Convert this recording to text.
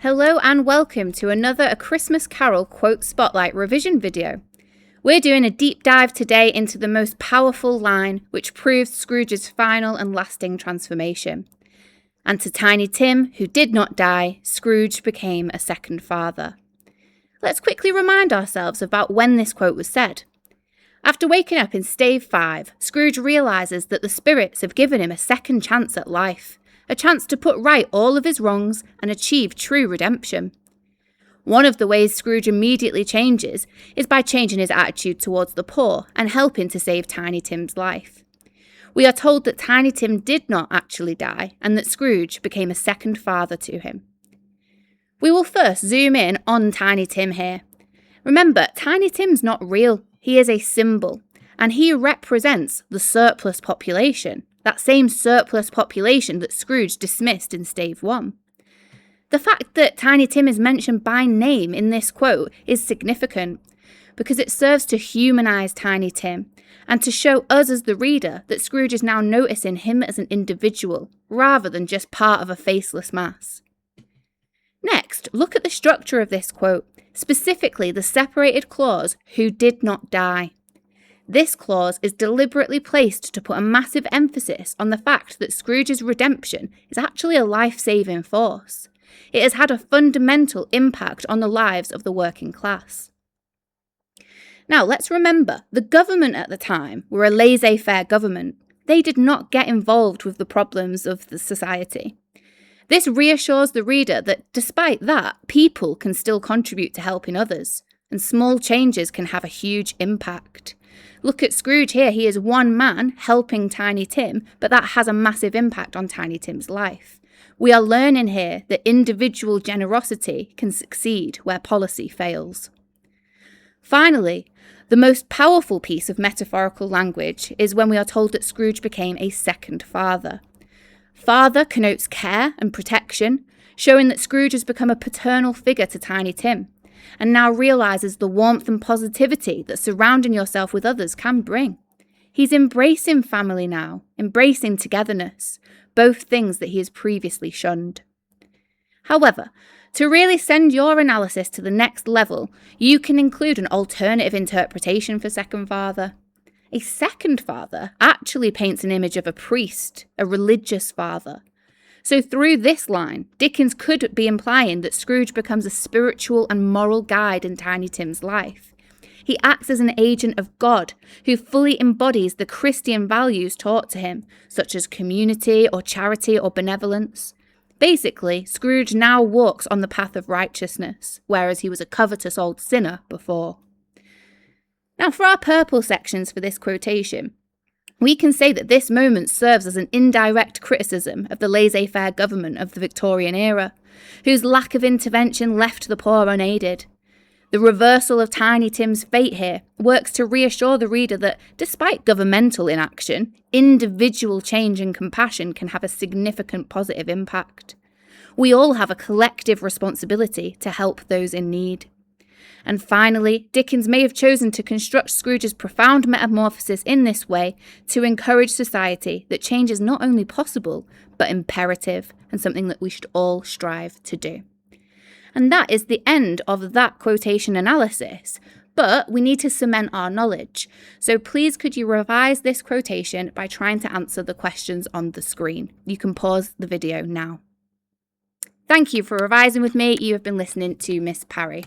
Hello and welcome to another A Christmas Carol Quote Spotlight revision video. We're doing a deep dive today into the most powerful line which proved Scrooge's final and lasting transformation. And to Tiny Tim, who did not die, Scrooge became a second father. Let's quickly remind ourselves about when this quote was said. After waking up in Stave 5, Scrooge realises that the spirits have given him a second chance at life, a chance to put right all of his wrongs and achieve true redemption. One of the ways Scrooge immediately changes is by changing his attitude towards the poor and helping to save Tiny Tim's life. We are told that Tiny Tim did not actually die and that Scrooge became a second father to him. We will first zoom in on Tiny Tim here. Remember, Tiny Tim's not real. He is a symbol, and he represents the surplus population, that same surplus population that Scrooge dismissed in Stave 1. The fact that Tiny Tim is mentioned by name in this quote is significant because it serves to humanise Tiny Tim and to show us as the reader that Scrooge is now noticing him as an individual rather than just part of a faceless mass. Next, look at the structure of this quote, specifically the separated clause, who did not die. This clause is deliberately placed to put a massive emphasis on the fact that Scrooge's redemption is actually a life-saving force. It has had a fundamental impact on the lives of the working class. Now, let's remember, the government at the time were a laissez-faire government. They did not get involved with the problems of the society. This reassures the reader that despite that, people can still contribute to helping others, and small changes can have a huge impact. Look at Scrooge here, he is one man helping Tiny Tim, but that has a massive impact on Tiny Tim's life. We are learning here that individual generosity can succeed where policy fails. Finally, the most powerful piece of metaphorical language is when we are told that Scrooge became a second father. Father connotes care and protection, showing that Scrooge has become a paternal figure to Tiny Tim, and now realises the warmth and positivity that surrounding yourself with others can bring. He's embracing family now, embracing togetherness, both things that he has previously shunned. However, to really send your analysis to the next level, you can include an alternative interpretation for second father. A second father actually paints an image of a priest, a religious father. So through this line, Dickens could be implying that Scrooge becomes a spiritual and moral guide in Tiny Tim's life. He acts as an agent of God who fully embodies the Christian values taught to him, such as community or charity or benevolence. Basically, Scrooge now walks on the path of righteousness, whereas he was a covetous old sinner before. Now, for our purple sections for this quotation, we can say that this moment serves as an indirect criticism of the laissez-faire government of the Victorian era, whose lack of intervention left the poor unaided. The reversal of Tiny Tim's fate here works to reassure the reader that, despite governmental inaction, individual change and compassion can have a significant positive impact. We all have a collective responsibility to help those in need. And finally, Dickens may have chosen to construct Scrooge's profound metamorphosis in this way to encourage society that change is not only possible, but imperative and something that we should all strive to do. And that is the end of that quotation analysis, but we need to cement our knowledge. So please could you revise this quotation by trying to answer the questions on the screen. You can pause the video now. Thank you for revising with me. You have been listening to Miss Parry.